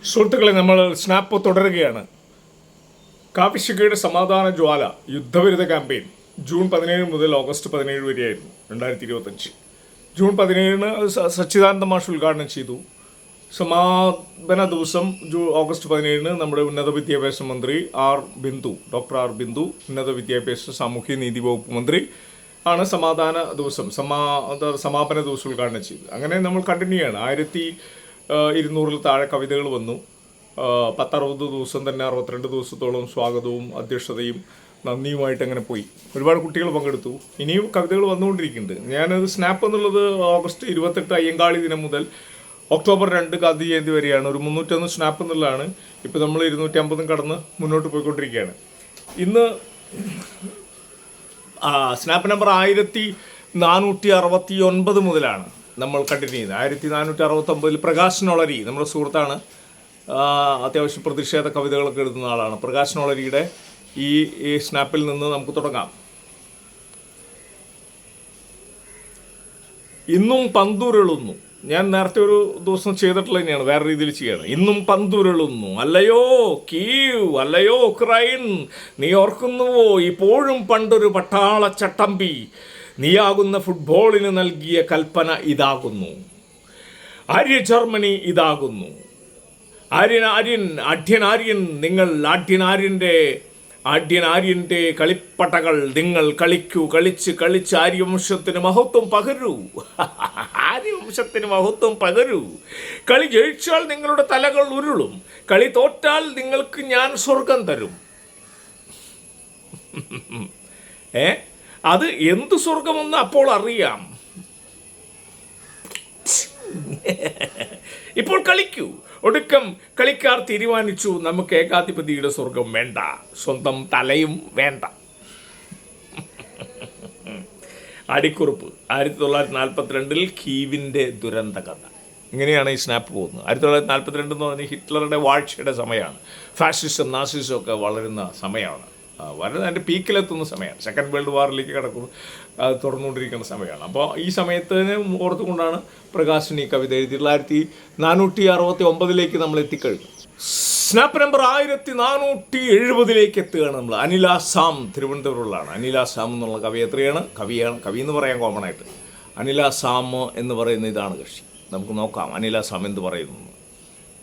സുഹൃത്തുക്കളെ, നമ്മൾ സ്നാപ്പ് തുടരുകയാണ്. കാവിശികയുടെ സമാധാന ജ്വാല യുദ്ധവിരുദ്ധ ക്യാമ്പയിൻ ജൂൺ 17 മുതൽ ഓഗസ്റ്റ് 17 വരെയായിരുന്നു 2025. ജൂൺ 17 സച്ചിദാനന്ദ മാഷ് ഉദ്ഘാടനം ചെയ്തു. സമാപന ദിവസം ഓഗസ്റ്റ് 17 നമ്മുടെ ഉന്നത വിദ്യാഭ്യാസ മന്ത്രി ഡോക്ടർ ആർ ബിന്ദു, ഉന്നത വിദ്യാഭ്യാസ സാമൂഹ്യ നീതി വകുപ്പ് മന്ത്രി ആണ് സമാപന ദിവസം ഉദ്ഘാടനം ചെയ്തത്. അങ്ങനെ നമ്മൾ കണ്ടിന്യൂ ചെയ്യാണ്. 1200 താഴെ കവിതകൾ വന്നു. 10-60 ദിവസം തന്നെ 62 ദിവസത്തോളം സ്വാഗതവും അധ്യക്ഷതയും നന്ദിയുമായിട്ട് അങ്ങനെ പോയി. ഒരുപാട് കുട്ടികൾ പങ്കെടുത്തു. ഇനിയും കവിതകൾ വന്നുകൊണ്ടിരിക്കുന്നുണ്ട്. ഞാനത് സ്നാപ്പ് എന്നുള്ളത് ഓഗസ്റ്റ് 28 അയ്യങ്കാളി ദിനം മുതൽ ഒക്ടോബർ 2 ഗാന്ധി ജയന്തി വരെയാണ്. ഒരു 301 സ്നാപ്പ് എന്നുള്ളതാണ്. ഇപ്പോൾ നമ്മൾ 250 കടന്ന് മുന്നോട്ട് പോയിക്കൊണ്ടിരിക്കുകയാണ്. ഇന്ന് സ്നാപ്പ് നമ്പർ 1469 മുതലാണ് നമ്മൾ കണ്ടിന്യൂ ചെയ്യുന്നത്. 1469 പ്രകാശ് നൊളരി നമ്മുടെ സുഹൃത്താണ്. അത്യാവശ്യം പ്രതിഷേധ കവിതകളൊക്കെ എഴുതുന്ന ആളാണ്. പ്രകാശ് നൊളരിയുടെ ഈ സ്നാപ്പിൽ നിന്ന് നമുക്ക് തുടങ്ങാം. ഇന്നും പന്തുരുളുന്നു. ഞാൻ നേരത്തെ ഒരു ദിവസം ചെയ്തിട്ടുള്ള തന്നെയാണ്, വേറെ രീതിയിൽ ചെയ്യണം. ഇന്നും പന്തുരുളുന്നു, അല്ലയോ കീവ്, അല്ലയോ ഉക്രൈൻ, നീ ഓർക്കുന്നുവോ ഇപ്പോഴും പണ്ടൊരു പട്ടാള ചട്ടമ്പി, നീയാകുന്ന ഫുട്ബോളിന് നൽകിയ കൽപ്പന ഇതാകുന്നു, ആര്യ ജർമ്മനി ഇതാകുന്നു, ആഢ്യനാര്യൻ നിങ്ങൾ, ആഢ്യനാര്യൻ്റെ കളിപ്പട്ടകൾ നിങ്ങൾ കളിച്ച് ആര്യവംശത്തിന് മഹത്വം പകരൂ, ആര്യവംശത്തിന് മഹത്വം പകരൂ. കളി ജയിച്ചാൽ നിങ്ങളുടെ തലകൾ ഉരുളും, കളി തോറ്റാൽ നിങ്ങൾക്ക് ഞാൻ സ്വർഗം തരും. അത് എന്ത് സ്വർഗമെന്ന് അപ്പോൾ അറിയാം. ഇപ്പോൾ കളിക്കൂ. ഒടുക്കം കളിക്കാർ തീരുമാനിച്ചു, നമുക്ക് ഏകാധിപതിയുടെ സ്വർഗം വേണ്ട, സ്വന്തം തലയും വേണ്ട. അടിക്കുറിപ്പ് 1942 കീവിൻ്റെ ദുരന്ത കഥ. ഇങ്ങനെയാണ് ഈ സ്നാപ്പ് പോകുന്നത്. 1942 എന്ന് പറഞ്ഞാൽ ഹിറ്റ്ലറുടെ വാഴ്ചയുടെ സമയമാണ്. ഫാഷിസം നാസിസം ഒക്കെ വളരുന്ന സമയമാണ്. വളരെ അതിൻ്റെ പീക്കിലെത്തുന്ന സമയമാണ്. സെക്കൻഡ് വേൾഡ് വാറിലേക്ക് കിടക്കുന്നു, അത് തുറന്നുകൊണ്ടിരിക്കുന്ന സമയമാണ്. അപ്പോൾ ഈ സമയത്തിന് ഓർത്തുകൊണ്ടാണ് പ്രകാശൻ ഈ കവിത എഴുതി. 1469 നമ്മൾ എത്തിക്കഴിഞ്ഞു. സ്നാപ്പ് നമ്പർ 1470 എത്തുകയാണ് നമ്മൾ. അനിൽ ആസാം തിരുവനന്തപുരമുള്ളതാണ്. അനിൽ ആസാം എന്നുള്ള കവിയത്രിയാണ്. കവി എന്ന് പറയാൻ കോമൺ ആയിട്ട്. അനിൽ ആസാം എന്ന് പറയുന്ന ഇതാണ് കക്ഷി. നമുക്ക് നോക്കാം അനിൽ ആസാം എന്ത് പറയുന്നു.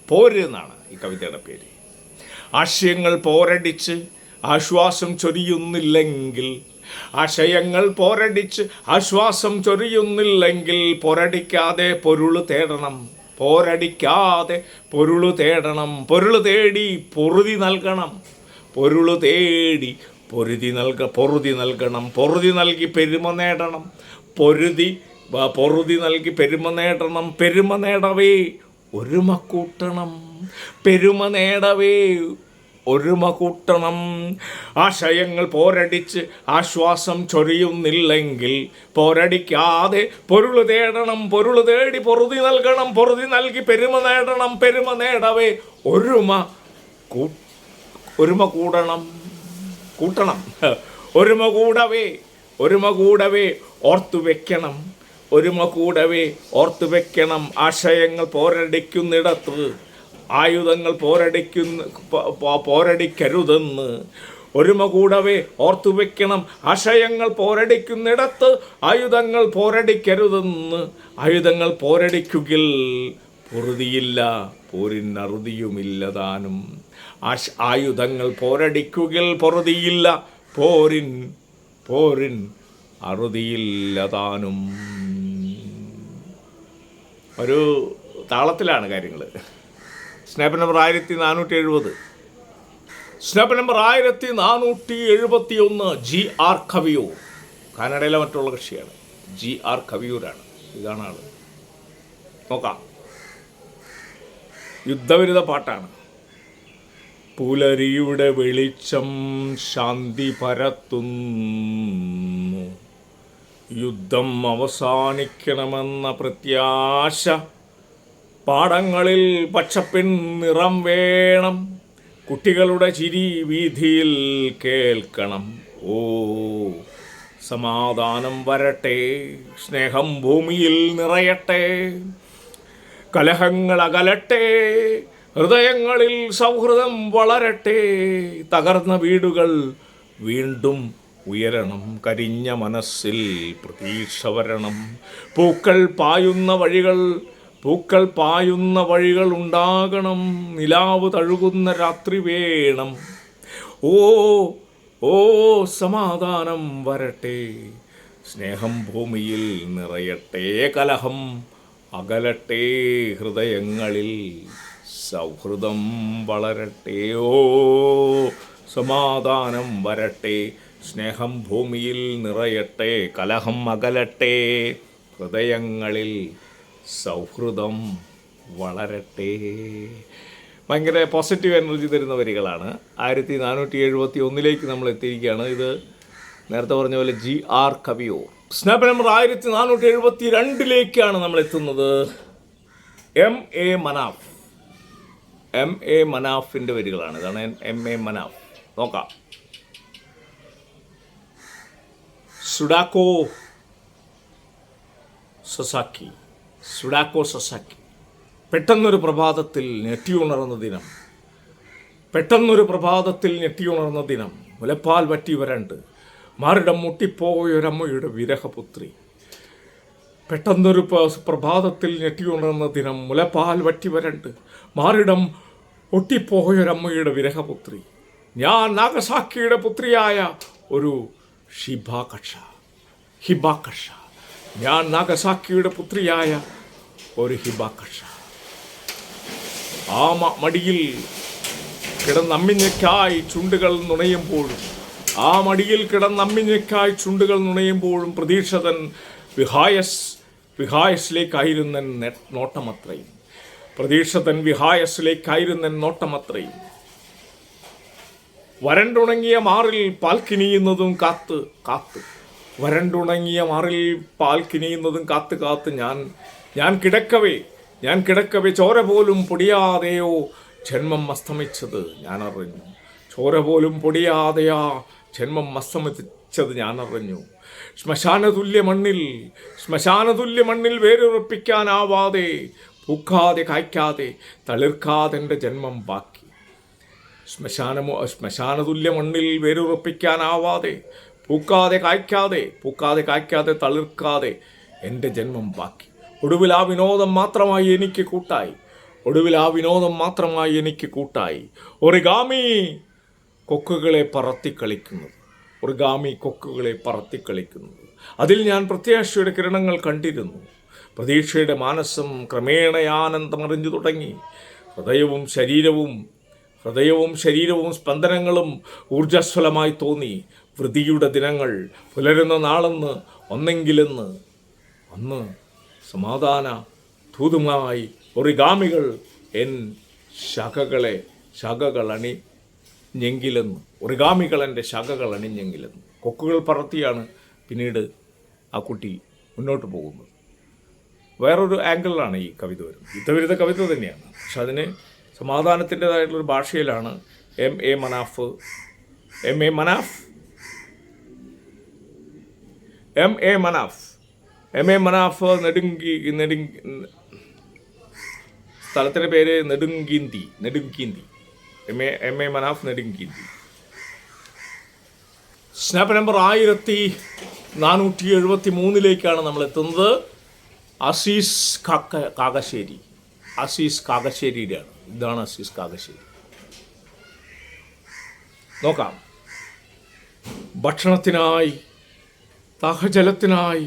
പോര് എന്നാണ് ഈ കവിതയുടെ പേര്. ആശയങ്ങൾ പോരടിച്ച് ആശ്വാസം ചൊരിയുന്നില്ലെങ്കിൽ, ആശയങ്ങൾ പോരടിച്ച് ആശ്വാസം ചൊരിയുന്നില്ലെങ്കിൽ, പോരടിക്കാതെ പൊരുള് തേടണം, പോരടിക്കാതെ പൊരുള് തേടണം, പൊരുള് തേടി പൊറുതി നൽകണം, പൊരുള് തേടി പൊറുതി നൽകണം, പൊറുതി നൽകി പെരുമ നേടണം, പൊറുതി നൽകി പെരുമ നേടണം, പെരുമ നേടവേ ഒരുമ കൂട്ടണം, പെരുമ നേടവേ ഒരുമ കൂട്ടണം. ആശയങ്ങൾ പോരടിച്ച് ആശ്വാസം ചൊരിയുന്നില്ലെങ്കിൽ, പോരടിക്കാതെ പൊരുള് തേടണം, പൊരുള് തേടി പൊറുതി നൽകണം, പൊറുതി നൽകി പെരുമ നേടണം, പെരുമ നേടവേ ഒരുമ കൂട്ടണം, ഒരുമ കൂടവേ ഓർത്തു വെക്കണം, ഒരുമ കൂടവേ ഓർത്തു വെക്കണം. ആശയങ്ങൾ പോരടിക്കുന്നിടത്ത് ആയുധങ്ങൾ പോരടിക്കരുതെന്ന്, ഒരുമ കൂടവേ ഓർത്തു വെക്കണം. ആശയങ്ങൾ പോരടിക്കുന്നിടത്ത് ആയുധങ്ങൾ പോരടിക്കരുതെന്ന്, ആയുധങ്ങൾ പോരടിക്കുകിൽ പൊറുതിയില്ല, പോരിനറുതിയുമില്ലതാനും. ആയുധങ്ങൾ പോരടിക്കുകിൽ പൊറുതിയില്ല, പോരിൻ അറുതിയില്ലതാനും. ഒരു താളത്തിലാണ് കാര്യങ്ങൾ. Snap number 1470. Snap number 1471 GR Kaviyoor. കാനഡയിലെ മറ്റുള്ള കക്ഷിയാണ്. GR കവിയൂരാണ്. ഇതാണ് ആള്. നോക്കാം. യുദ്ധവിരുദ്ധ പാട്ടാണ്. പുലരിയുടെ വെളിച്ചം ശാന്തി പരത്തുന്നു, യുദ്ധം അവസാനിക്കണമെന്ന പ്രത്യാശ, പാടങ്ങളിൽ പച്ചപ്പിൻ നിറം വേണം, കുട്ടികളുടെ ചിരി വീതിയിൽ കേൾക്കണം. ഓ സമാധാനം വരട്ടെ, സ്നേഹം ഭൂമിയിൽ നിറയട്ടെ, കലഹങ്ങൾ അകലട്ടെ, ഹൃദയങ്ങളിൽ സൗഹൃദം വളരട്ടെ, തകർന്ന വീടുകൾ വീണ്ടും ഉയരണം, കരിഞ്ഞ മനസ്സിൽ പ്രതീക്ഷ വരണം. പൂക്കൾ പായുന്ന വഴികൾ ഉണ്ടാകണം, നിലാവ് തഴുകുന്ന രാത്രി വേണം. ഓ ഓ സമാധാനം വരട്ടെ, സ്നേഹം ഭൂമിയിൽ നിറയട്ടെ, കലഹം അകലട്ടെ, ഹൃദയങ്ങളിൽ സൗഹൃദം വളരട്ടെ. ഓ സമാധാനം വരട്ടെ, സ്നേഹം ഭൂമിയിൽ നിറയട്ടെ, കലഹം അകലട്ടെ, ഹൃദയങ്ങളിൽ സൗഹൃദം വളരട്ടെ. ഭയങ്കര പോസിറ്റീവ് എനർജി തരുന്ന വരികളാണ്. 1471 നമ്മൾ എത്തിയിരിക്കുകയാണ്. ഇത് നേരത്തെ പറഞ്ഞ പോലെ GR കവിയൂർ. സ്നാപ്പ് നമ്പർ 1472 നമ്മൾ എത്തുന്നത്. MA മനാഫിൻ്റെ വരികളാണ്. ഇതാണ് MA മനാഫ്. നോക്കാം. സുഡാക്കോ സസാക്കി. പെട്ടെന്നൊരു പ്രഭാതത്തിൽ ഞെട്ടിയുണർന്ന ദിനം, മുലപ്പാൽ വറ്റി വരണ്ട് മാറിടം മുട്ടിപ്പോയൊരമ്മയുടെ വിരഹപുത്രി. പെട്ടെന്നൊരു പ്രഭാതത്തിൽ ഞെട്ടിയുണർന്ന ദിനം, മുലപ്പാൽ വറ്റി വരണ്ട് മാറിടം ഒട്ടിപ്പോയൊരമ്മയുടെ വിരഹപുത്രി. ഞാൻ നാഗസാക്കിയുടെ പുത്രിയായ ഒരു ഹിബാകക്ഷ. ഞാൻ നാഗസാക്കിയുടെ പുത്രിയായ ഒരു ഹിബാകക്ഷ. ആ മടിയിൽ കിടന്നമ്മിഞ്ഞയ്ക്കായി ചുണ്ടുകൾ നുണയുമ്പോഴും പ്രതീക്ഷതൻ വിഹായസിലേക്കായിരുന്ന നോട്ടമത്രയും. വരണ്ടുണങ്ങിയ മാറിൽ പാൽ കിനിയുന്നതും കാത്ത് ഞാൻ കിടക്കവേ ചോര പോലും പൊടിയാതെയോ ജന്മം അസ്തമിച്ചത് ഞാൻ അറിഞ്ഞു. ശ്മശാനതുല്യ മണ്ണിൽ വേരുറപ്പിക്കാനാവാതെ, പൂക്കാതെ കായ്ക്കാതെ തളിർക്കാതെൻ്റെ ജന്മം ബാക്കി. ശ്മശാനതുല്യ മണ്ണിൽ വേരുറപ്പിക്കാനാവാതെ, പൂക്കാതെ കായ്ക്കാതെ തളിർക്കാതെ എൻ്റെ ജന്മം ബാക്കി. ഒടുവിൽ ആ വിനോദം മാത്രമായി എനിക്ക് കൂട്ടായി ഒറിഗാമി കൊക്കുകളെ പറത്തിക്കളിക്കുന്നത്. അതിൽ ഞാൻ പ്രത്യാശയുടെ കിരണങ്ങൾ കണ്ടിരുന്നു. പ്രതീക്ഷയുടെ മാനസം ക്രമേണ ആനന്ദമറിഞ്ഞു തുടങ്ങി. ഹൃദയവും ശരീരവും സ്പന്ദനങ്ങളും ഊർജ്ജസ്വലമായി തോന്നി. വൃതിയുടെ ദിനങ്ങൾ പുലരുന്ന നാളെന്ന് അന്ന് സമാധാന ധൂതുമായി ഒറിഗാമികൾ എൻ ഒറിഗാമികൾ എൻ്റെ ശാഖകൾ അണിഞ്ഞെങ്കിലെന്ന്. കൊക്കുകൾ പറത്തിയാണ് പിന്നീട് ആ കുട്ടി മുന്നോട്ട് പോകുന്നത്. വേറൊരു ആംഗിളിലാണ് ഈ കവിത വരുന്നത്. യുദ്ധവിരുദ്ധ കവിത തന്നെയാണ്, പക്ഷെ അതിന് സമാധാനത്തിൻ്റെതായിട്ടുള്ളൊരു ഭാഷയിലാണ് MA മനാഫ് സ്ഥലത്തിൻ്റെ പേര് നെടുങ്കീന്തി. MA മനാഫ് നെടുങ്കീന്തി. സ്നാപ്പ് നമ്പർ 1473 നമ്മൾ എത്തുന്നത്. അസീസ് കാകശ്ശേരിയുടെയാണ്. ഇതാണ് അസീസ് കാകശ്ശേരി. നോക്കാം. ഭക്ഷണത്തിനായി ദാഹജലത്തിനായി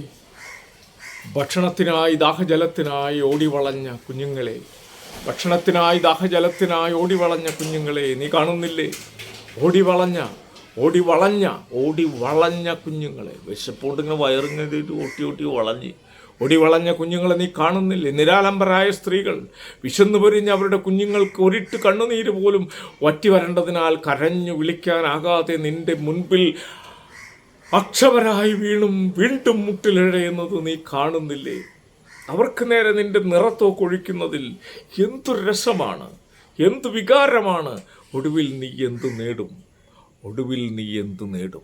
ഓടിവളഞ്ഞ കുഞ്ഞുങ്ങളെ നീ കാണുന്നില്ലേ? ഓടിവളഞ്ഞ കുഞ്ഞുങ്ങളെ. വിശപ്പോണ്ടിങ്ങനെ വയറിങ്ങനെ ഓടിവളഞ്ഞ കുഞ്ഞുങ്ങളെ നീ കാണുന്നില്ലേ? നിരാലംബരായ സ്ത്രീകൾ വിശന്നു പൊരിഞ്ഞ് അവരുടെ കുഞ്ഞുങ്ങൾക്ക് ഒരിട്ട് കണ്ണുനീര് പോലും വറ്റി വരേണ്ടതിനാൽ കരഞ്ഞു വിളിക്കാനാകാതെ നിന്റെ മുൻപിൽ അക്ഷമരായി വീണ്ടും മുട്ടിലിഴയുന്നത് നീ കാണുന്നില്ലേ? അവർക്ക് നേരെ നിന്റെ നിറത്തോക്കൊഴിക്കുന്നതിൽ എന്തൊരു രസമാണ്, എന്തു വികാരമാണ്. ഒടുവിൽ നീ എന്തു നേടും?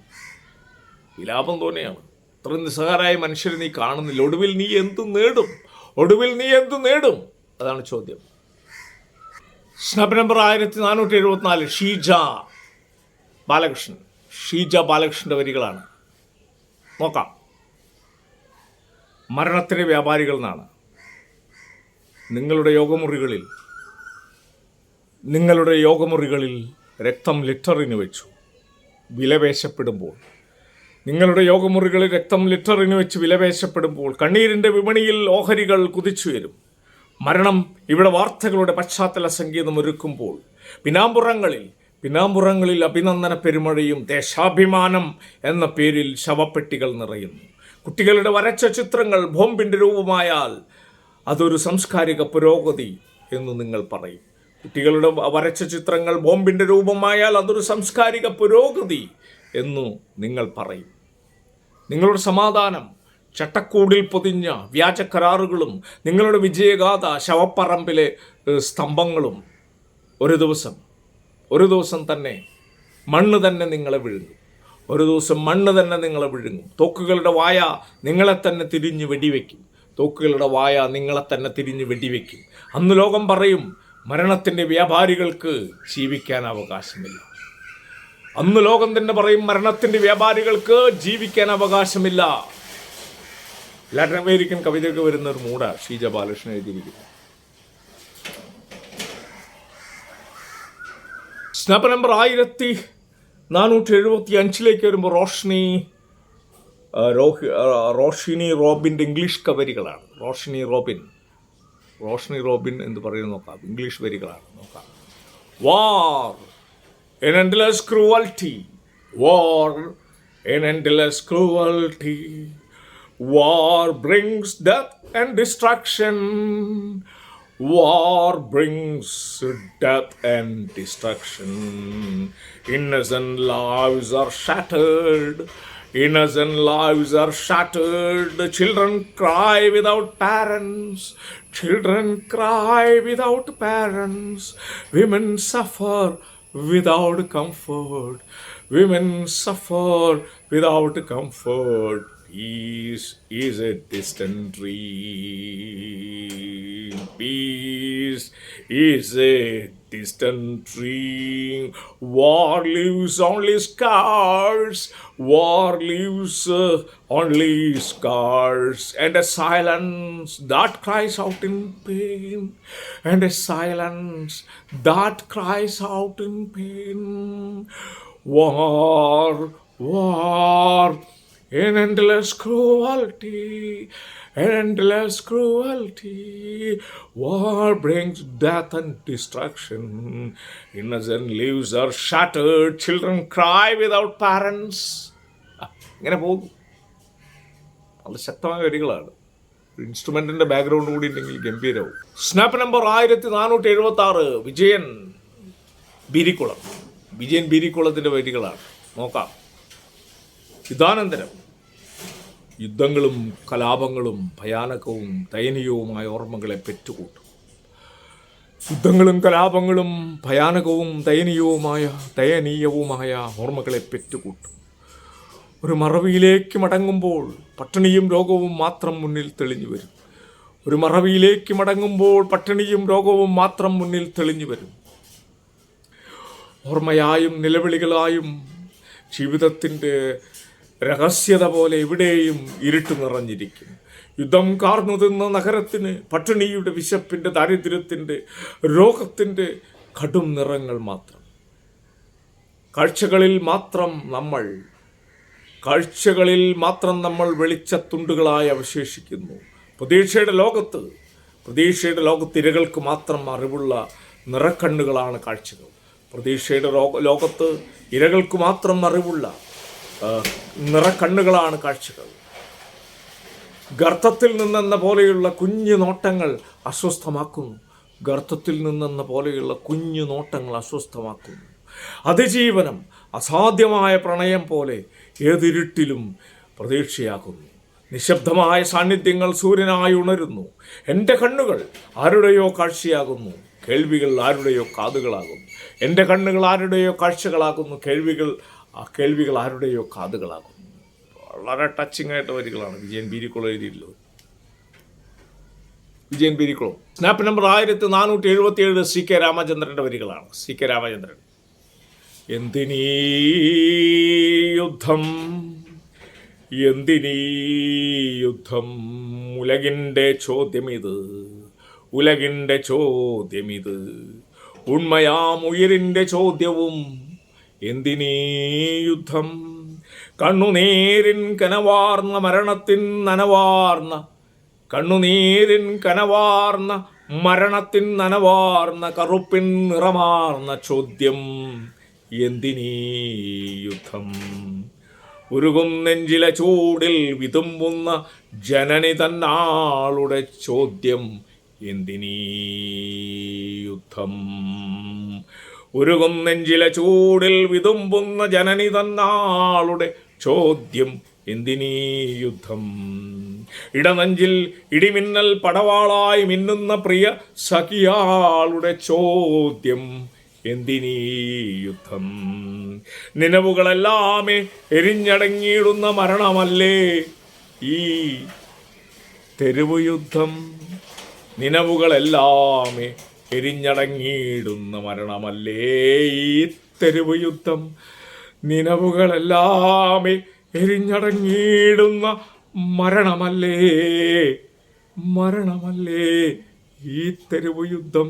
വിലാപം തോന്നിയാണ്. അത്ര നിസ്സഹാരായ മനുഷ്യരെ നീ കാണുന്നില്ല. ഒടുവിൽ നീ എന്തു നേടും? അതാണ് ചോദ്യം. സ്നാപ്പ് നമ്പർ 1474 ഷീജ ബാലകൃഷ്ണൻ്റെ വരികളാണ്. നോക്കാം. മരണത്തിൻ്റെ വ്യാപാരികൾ എന്നാണ്. നിങ്ങളുടെ യോഗമുറികളിൽ രക്തം ലിറ്ററിന് വെച്ചു വിലപേശപ്പെടുമ്പോൾ, നിങ്ങളുടെ യോഗമുറികളിൽ രക്തം ലിറ്ററിന് വെച്ച് വിലപേശപ്പെടുമ്പോൾ കണ്ണീരിൻ്റെ വിപണിയിൽ ഓഹരികൾ കുതിച്ചുയരും. മരണം ഇവിടെ വാർത്തകളുടെ പശ്ചാത്തല സംഗീതം ഒരുക്കുമ്പോൾ പിനാമ്പുറങ്ങളിൽ അഭിനന്ദന പെരുമഴയും ദേശാഭിമാനം എന്ന പേരിൽ ശവപ്പെട്ടികൾ നിറയുന്നു. കുട്ടികളുടെ വരച്ച ചിത്രങ്ങൾ ബോംബിൻ്റെ രൂപമായാൽ അതൊരു സാംസ്കാരിക പുരോഗതി എന്ന് നിങ്ങൾ പറയും. കുട്ടികളുടെ വരച്ച ചിത്രങ്ങൾ ബോംബിൻ്റെ രൂപമായാൽ അതൊരു സാംസ്കാരിക പുരോഗതി എന്നു നിങ്ങൾ പറയും. നിങ്ങളുടെ സമാധാനം ചട്ടക്കൂടിൽ പൊതിഞ്ഞ വ്യാജ കരാറുകളും നിങ്ങളുടെ വിജയഗാഥ ശവപ്പറമ്പിലെ സ്തംഭങ്ങളും ഒരു ദിവസം തന്നെ മണ്ണ് തന്നെ നിങ്ങളെ വിഴുങ്ങും. തോക്കുകളുടെ വായ നിങ്ങളെ തന്നെ തിരിഞ്ഞ് വെടിവെക്കും. അന്ന് ലോകം പറയും, മരണത്തിൻ്റെ വ്യാപാരികൾക്ക് ജീവിക്കാൻ അവകാശമില്ല. ലാറ്റിൻ അമേരിക്കൻ കവിതയ്ക്ക് വരുന്ന ഒരു മൂട ഷീജ ബാലകൃഷ്ണൻ എഴുതിയിരിക്കുന്നു. സ്നാപ്പ് നമ്പർ 1475 വരുമ്പോൾ റോഷിനി റോബിൻ്റെ ഇംഗ്ലീഷ് വരികളാണ്. റോഷിനി റോബിൻ എന്ന് പറയുന്നത് നോക്കാം. ഇംഗ്ലീഷ് വരികളാണ്. നോക്കാം. War, an endless cruelty. War brings death and destruction. Innocent lives are shattered. Children cry without parents. Women suffer without comfort. Peace is a distant dream. War leaves only scars. And a silence that cries out in pain. War, an endless cruelty. War brings death and destruction. Innocent lives are shattered. Children cry without parents. ഇങ്ങനെ പോകും. വളരെ ശക്തമായ വരികളാണ്. ഇൻസ്ട്രുമെന്റിന്റെ background കൂടി ഉണ്ടെങ്കിൽ ഗംഭീരവും. Snap number 1476 Vijayan ബീരിക്കുളത്തിന്റെ വരികളാണ്. നോക്കാം. ഇതാനന്തരം യുദ്ധങ്ങളും കലാപങ്ങളും ഭയാനകവും ദയനീയവുമായ ഓർമ്മകളെ പെറ്റുകൂട്ടും. ഒരു മറവിയിലേക്ക് മടങ്ങുമ്പോൾ പട്ടിണിയും രോഗവും മാത്രം മുന്നിൽ തെളിഞ്ഞു വരും. ഓർമ്മയായും നിലവിളികളായും ജീവിതത്തിൻ്റെ രഹസ്യത പോലെ എവിടെയും ഇരുട്ട് നിറഞ്ഞിരിക്കും. യുദ്ധം കാർന്നു തിന്ന നഗരത്തിന് പട്ടിണിയുടെ, വിശപ്പിൻ്റെ, ദാരിദ്ര്യത്തിൻ്റെ, രോഗത്തിൻ്റെ കടും നിറങ്ങൾ മാത്രം. കാഴ്ചകളിൽ മാത്രം നമ്മൾ വെളിച്ചത്തുണ്ടുകളായി അവശേഷിക്കുന്നു. പ്രതീക്ഷയുടെ ലോകത്ത് ഇരകൾക്ക് മാത്രം അറിവുള്ള നിറക്കണ്ണുകളാണ് കാഴ്ചകൾ. ലോകത്ത് ഇരകൾക്ക് മാത്രം അറിവുള്ള നിറക്കണ്ണുകളാണ് കാഴ്ചകൾ. ഗർത്തത്തിൽ നിന്നെന്ന പോലെയുള്ള കുഞ്ഞു നോട്ടങ്ങൾ അസ്വസ്ഥമാക്കുന്നു. അതിജീവനം അസാധ്യമായ പ്രണയം പോലെ ഏതിരുട്ടിലും പ്രതീക്ഷയാകുന്നു. നിശബ്ദമായ സാന്നിധ്യങ്ങൾ സൂര്യനായി ഉണരുന്നു. എൻ്റെ കണ്ണുകൾ ആരുടെയോ കാഴ്ചയാകുന്നു, കേൾവികൾ ആരുടെയോ കാതുകളാകുന്നു. എൻ്റെ കണ്ണുകൾ ആരുടെയോ കാഴ്ചകളാകുന്നു, കേൾവികൾ ആരുടെയോ കാതുകളാകുന്നു. വളരെ ടച്ചിങ് ആയിട്ട് വരികളാണ് വിജയൻ ബീരിക്കുളം എഴുതിയിട്ടുള്ളത്. Vijayan Birikkulam. Snap number 1477 CK രാമചന്ദ്രൻ്റെ വരികളാണ്. CK രാമചന്ദ്രൻ. എന്തിനീ യുദ്ധം, എന്തിനീ യുദ്ധം, ഉലകിൻ്റെ ചോദ്യമിത്, ഉലകിൻ്റെ ചോദ്യമിത്, ഉണ്മയാം ഉയിരിൻ്റെ ചോദ്യവും. എന്തിനീ യുദ്ധം, കണ്ണുനീരിൻ കനവാർന്ന മരണത്തിൻ നനവാർന്ന, കണ്ണുനീരിൻ കനവാർന്ന മരണത്തിൻ നനവാർന്ന കറുപ്പിൻ നിറമാർന്ന ചോദ്യം. എന്തിനീ യുദ്ധം, ഉരുകും നെഞ്ചിലെ ചൂടിൽ വിതുമ്പുന്ന ജനനി തന്നാളുടെ ചോദ്യം. എന്തിനീ യുദ്ധം, ഉരുകും നെഞ്ചിലെ ചൂടിൽ വിതുമ്പുന്ന ജനനി തന്നാളുടെ ചോദ്യം. എന്തിനീ യുദ്ധം, ഇടനെഞ്ചിൽ ഇടിമിന്നൽ പടവാളായി മിന്നുന്ന പ്രിയ സഖിയാളുടെ ചോദ്യം. എന്തിനീ യുദ്ധം, നിലവുകളെല്ലാമേ എരിഞ്ഞടങ്ങിയിടുന്ന മരണമല്ലേ ഈ തെരുവ് യുദ്ധം, നിലവുകളെല്ലാമേ എരിഞ്ഞടങ്ങിയിടുന്ന മരണമല്ലേ ഈ തെരുവ് യുദ്ധം, നിലവുകളെല്ലാമേ എരിഞ്ഞടങ്ങിയിടുന്ന മരണമല്ലേ, മരണമല്ലേ ഈ തെരുവ് യുദ്ധം.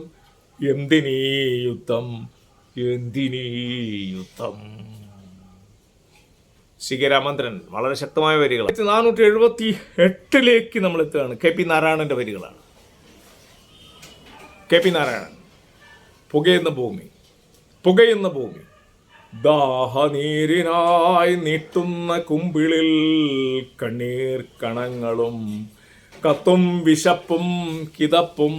എന്തിനീ യുദ്ധം, എന്തിനീ യുദ്ധം. CK രാമചന്ദ്രൻ. വളരെ ശക്തമായ വരികൾ. 1478 നമ്മൾ എത്തുകയാണ്. KP നാരായണൻ്റെ വരികളാണ്. KP നാരായണൻ. പുകയുന്ന ഭൂമി, പുകയുന്ന ഭൂമി, ദാഹനീരിനായി നീട്ടുന്ന കുമ്പിളിൽ കണ്ണീർ കണങ്ങളും കത്തും വിശപ്പും കിതപ്പും,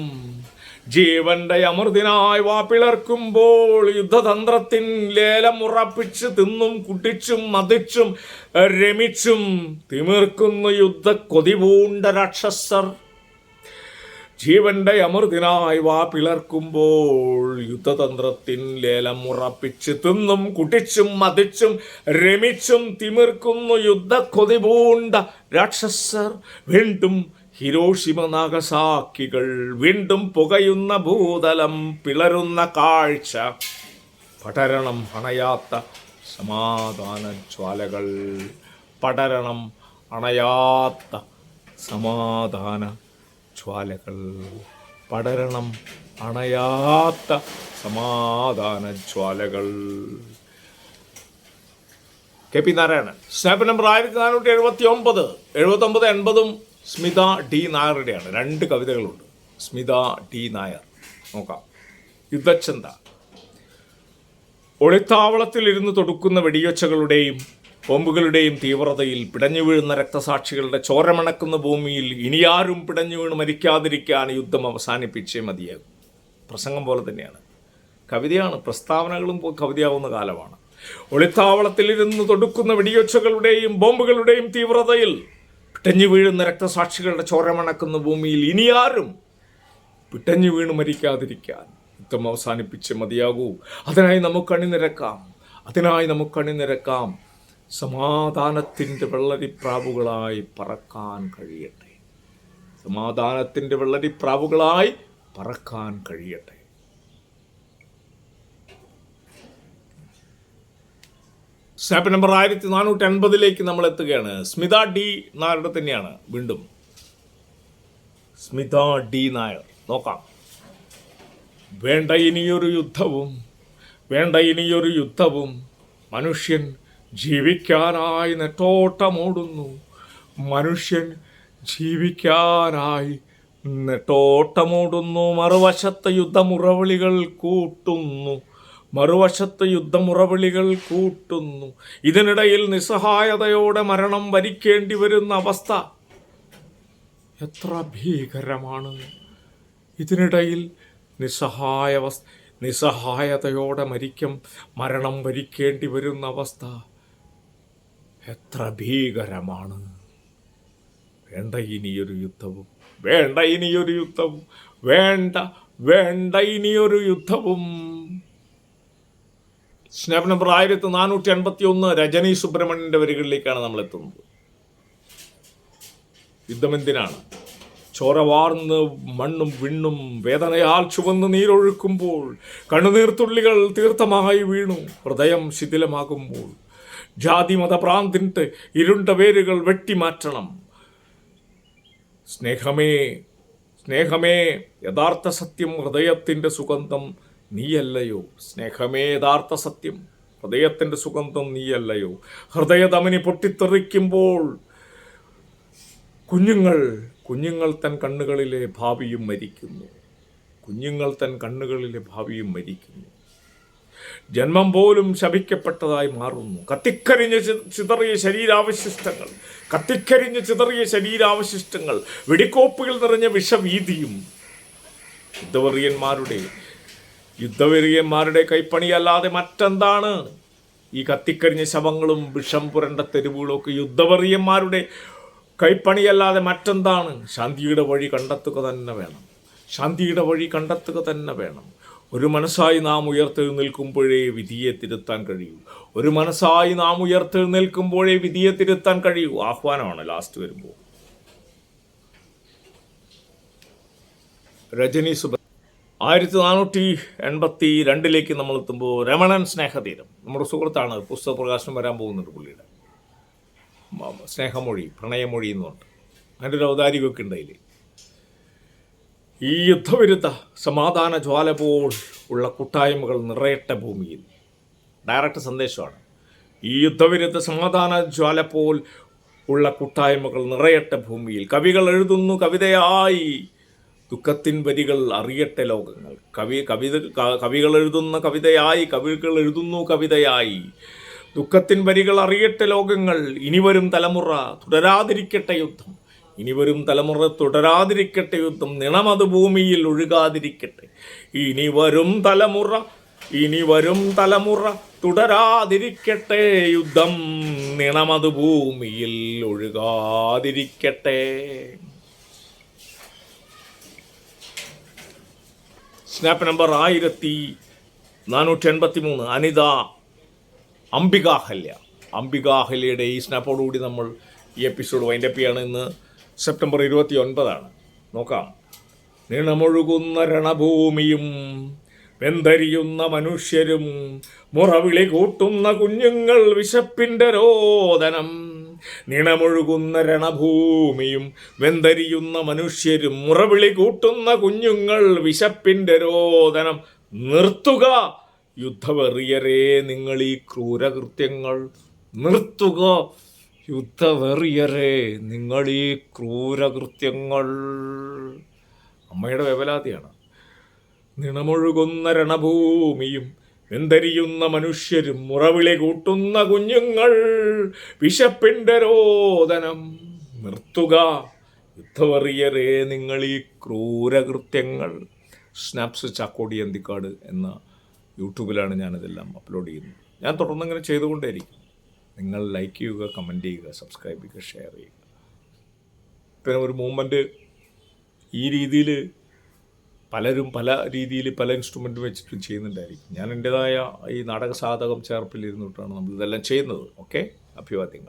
ജീവന്റെ അമൃതിനായി വാപ്പിളർക്കുമ്പോൾ യുദ്ധതന്ത്രത്തിൻ ലേലം ഉറപ്പിച്ച് തിന്നും കുടിച്ചും മതിച്ചും രമിച്ചും തിമിർക്കുന്ന യുദ്ധ കൊതിപൂണ്ട രാക്ഷസർ. ജീവന്റെ അമൃതിനായി വാപ്പിളർക്കുമ്പോൾ യുദ്ധതന്ത്രത്തിൻ ലേലം ഉറപ്പിച്ച് തിന്നും കുടിച്ചും മതിച്ചും രമിച്ചും തിമിർക്കുന്നു യുദ്ധ കൊതിപൂണ്ട രാക്ഷസർ. വീണ്ടും ഹിരോഷിമ നാഗസാക്കികൾ, വീണ്ടും പുകയുന്ന ഭൂതലം, പിളരുന്ന കാഴ്ച, പടരണം അണയാത്ത സമാധാന ജ്വാലകൾ, പടരണം അണയാത്ത സമാധാന ജ്വാലകൾ, പടരണം അണയാത്ത സമാധാന ജ്വാലകൾ. KP Narayanan. Snap number 1479 79 Smitha D നായരുടെയാണ്. 2 കവിതകളുണ്ട്. സ്മിത D നായർ. നോക്കാം. യുദ്ധച്ചന്ത. ഒളിത്താവളത്തിൽ ഇരുന്ന് തൊടുക്കുന്ന വെടിയൊച്ചകളുടെയും ബോംബുകളുടെയും തീവ്രതയിൽ പിടഞ്ഞു വീഴുന്ന രക്തസാക്ഷികളുടെ ചോരമണക്കുന്ന ഭൂമിയിൽ ഇനിയാരും പിടഞ്ഞു വീണ് മരിക്കാതിരിക്കാൻ യുദ്ധം അവസാനിപ്പിച്ചേ മതിയാകും. പ്രസംഗം പോലെ തന്നെയാണ്. കവിതയാണ്. പ്രസ്താവനകളും കവിതയാവുന്ന കാലമാണ്. ഒളിത്താവളത്തിലിരുന്ന് തൊടുക്കുന്ന വെടിയൊച്ചകളുടെയും ബോംബുകളുടെയും തീവ്രതയിൽ പിടഞ്ഞു വീഴുന്ന രക്തസാക്ഷികളുടെ ചോരമണക്കുന്ന ഭൂമിയിൽ ഇനിയാരും പിടഞ്ഞു വീണ് മരിക്കാതിരിക്കാൻ യുദ്ധം അവസാനിപ്പിച്ചേ മതിയാകൂ. അതിനായി നമുക്ക് അണിനിരക്കാം, അതിനായി നമുക്ക് അണിനിരക്കാം. സമാധാനത്തിൻ്റെ വെള്ളരിപ്രാവുകളായി പറക്കാൻ കഴിയട്ടെ, സമാധാനത്തിൻ്റെ വെള്ളരിപ്രാവുകളായി പറക്കാൻ കഴിയട്ടെ. സ്നാപ്പ് നമ്പർ 1480 നമ്മൾ എത്തുകയാണ്. സ്മിത D നായരുടെ തന്നെയാണ്. വീണ്ടും സ്മിത D നായർ. നോക്കാം. വേണ്ട ഇനിയൊരു യുദ്ധവും, വേണ്ട ഇനിയൊരു യുദ്ധവും, മനുഷ്യൻ ജീവിക്കാനായി നെട്ടോട്ടമോടുന്നു, മനുഷ്യൻ ജീവിക്കാനായി നെട്ടോട്ടമോടുന്നു. മറുവശത്ത് യുദ്ധമുറവിളികൾ കൂട്ടുന്നു, മറുവശത്ത് യുദ്ധമുറവിളികൾ കൂട്ടുന്നു. ഇതിനിടയിൽ നിസ്സഹായതയോടെ മരണം വരിക്കേണ്ടി വരുന്ന അവസ്ഥ എത്ര ഭീകരമാണ്. ഇതിനിടയിൽ നിസ്സഹായതയോടെ മരണം വരിക്കേണ്ടി വരുന്ന അവസ്ഥ എത്ര ഭീകരമാണ്. വേണ്ട ഇനിയൊരു യുദ്ധവും, വേണ്ട ഇനിയൊരു യുദ്ധവും, വേണ്ട വേണ്ട ഇനിയൊരു യുദ്ധവും. സ്നാപ്പ് നമ്പർ 1481 രജനി സുബ്രഹ്മണ്യൻ്റെ വരികളിലേക്കാണ് നമ്മൾ എത്തുന്നത്. യുദ്ധം എന്തിനാണ്? ചോര വാർന്ന് മണ്ണും വിണ്ണും വേദനയാൽ ചുവന്ന് നീരൊഴുക്കുമ്പോൾ കണ്ണുനീർത്തുള്ളികൾ തീർത്ഥമായി വീണു ഹൃദയം ശിഥിലമാകുമ്പോൾ ജാതി മതഭ്രാന്തിൻ്റെ ഇരുണ്ട വേരുകൾ വെട്ടിമാറ്റണം. സ്നേഹമേ സ്നേഹമേ യഥാർത്ഥ സത്യം ഹൃദയത്തിൻ്റെ സുഗന്ധം നീയല്ലയോ. സ്നേഹമേ യഥാർത്ഥ സത്യം ഹൃദയത്തിൻ്റെ സുഗന്ധം നീയല്ലയോ. ഹൃദയധമനി പൊട്ടിത്തെറിക്കുമ്പോൾ കുഞ്ഞുങ്ങൾ തൻ കണ്ണുകളിലെ ഭാവിയും മരിക്കുന്നു. കുഞ്ഞുങ്ങൾ തൻ കണ്ണുകളിലെ ഭാവിയും മരിക്കുന്നു. ജന്മം പോലും ശപിക്കപ്പെട്ടതായി മാറുന്നു. കത്തിക്കരിഞ്ഞ് ചിതറിയ ശരീരാവശിഷ്ടങ്ങൾ വെടിക്കോപ്പുകൾ നിറഞ്ഞ വിഷവീതിയും യുദ്ധവെറിയന്മാരുടെ കൈപ്പണിയല്ലാതെ മറ്റെന്താണ് ഈ കത്തിക്കരിഞ്ഞ ശവങ്ങളും വിഷം പുരണ്ട തെരുവുകളും ഒക്കെ? യുദ്ധവെറിയന്മാരുടെ കൈപ്പണിയല്ലാതെ മറ്റെന്താണ്? ശാന്തിയുടെ വഴി കണ്ടെത്തുക തന്നെ വേണം. ഒരു മനസ്സായി നാം ഉയർത്തെഴുന്നേൽക്കുമ്പോഴേ വിധിയെ തിരുത്താൻ കഴിയൂ. ആഹ്വാനമാണ് ലാസ്റ്റ് വരുമ്പോൾ. രജനി സുബ 1482 നമ്മൾ എത്തുമ്പോൾ രമണൻ സ്നേഹതീരം നമ്മുടെ സുഹൃത്താണ്. പുസ്തക പ്രകാശനം വരാൻ പോകുന്നുണ്ട് പുള്ളിയുടെ. സ്നേഹമൊഴി, പ്രണയമൊഴി എന്നുണ്ട്. അതിൻ്റെ ഒരു അവതാരികയൊക്കെ ഉണ്ട് അതിൽ. ഈ യുദ്ധവിരുദ്ധ സമാധാന ജ്വാല പോൽ ഉള്ള കൂട്ടായ്മകൾ നിറയട്ടെ ഭൂമിയിൽ. ഡയറക്റ്റ് സന്ദേശമാണ്. ഈ യുദ്ധവിരുദ്ധ സമാധാന ജ്വാല പോൽ ഉള്ള കൂട്ടായ്മകൾ നിറയട്ടെ ഭൂമിയിൽ. കവികൾ എഴുതുന്നു കവിതയായി ദുഃഖത്തിൻ വരികൾ അറിയട്ടെ ലോകങ്ങൾ. കവികൾ എഴുതുന്നു കവിതയായി ദുഃഖത്തിൻ വരികൾ അറിയട്ടെ ലോകങ്ങൾ. ഇനിവരും തലമുറ തുടരാതിരിക്കട്ടെ യുദ്ധം. നിണമത് ഭൂമിയിൽ ഒഴുകാതിരിക്കട്ടെ. ഇനിവരും തലമുറ തുടരാതിരിക്കട്ടെ യുദ്ധം. നിണമത് ഭൂമിയിൽ ഒഴുകാതിരിക്കട്ടെ. സ്നാപ്പ് നമ്പർ 1483 അനിത അംബികാഹല്യയുടെ ഈ സ്നാപ്പോടുകൂടി നമ്മൾ ഈ എപ്പിസോഡ് വൈൻഡപ്പ് ചെയ്യാണ്. ഇന്ന് സെപ്റ്റംബർ 29 നോക്കാം. നിണമൊഴുകുന്ന രണഭൂമിയും വെന്തരിയുന്ന മനുഷ്യരും മുറവിളി കൂട്ടുന്ന കുഞ്ഞുങ്ങൾ വിശപ്പിൻ്റെ രോദനം. നിണമൊഴുകുന്ന രണഭൂമിയും വെന്തരിയുന്ന മനുഷ്യരും മുറവിളി കൂട്ടുന്ന കുഞ്ഞുങ്ങൾ വിശപ്പിൻ്റെ രോദനം. നിർത്തുക യുദ്ധവെറിയരേ നിങ്ങൾ ഈ ക്രൂരകൃത്യങ്ങൾ. അമ്മയുടെ വേവലാതിയാണ്. നിണമൊഴുകുന്ന രണഭൂമിയും വെന്തരിയുന്ന മനുഷ്യരും മുറവിളി കൂട്ടുന്ന കുഞ്ഞുങ്ങൾ വിശപ്പിൻ്റെ രോദനം. നിർത്തുക യുദ്ധവെറിയരേ നിങ്ങൾ ഈ ക്രൂരകൃത്യങ്ങൾ. സ്നാപ്സ് ചാക്കോടി അന്തിക്കാട് എന്ന യൂട്യൂബിലാണ് ഞാനിതെല്ലാം അപ്ലോഡ് ചെയ്യുന്നത്. ഞാൻ തുടർന്നിങ്ങനെ ചെയ്തുകൊണ്ടേയിരിക്കും. നിങ്ങൾ ലൈക്ക് ചെയ്യുക, കമൻറ്റ് ചെയ്യുക, സബ്സ്ക്രൈബ് ചെയ്യുക, ഷെയർ ചെയ്യുക. പിന്നെ ഒരു മൂവ്മെൻറ്റ് ഈ രീതിയിൽ പലരും പല രീതിയിൽ പല ഇൻസ്ട്രുമെൻറ്റ് വെച്ചിട്ടും ചെയ്യുന്നുണ്ടായിരിക്കും. ഞാൻ എൻ്റേതായ ഈ നാടക സാധകം ചേർപ്പിലിരുന്നിട്ടാണ് നമ്മളിതെല്ലാം ചെയ്യുന്നത്. ഓക്കെ, അഭിവാദ്യങ്ങൾ.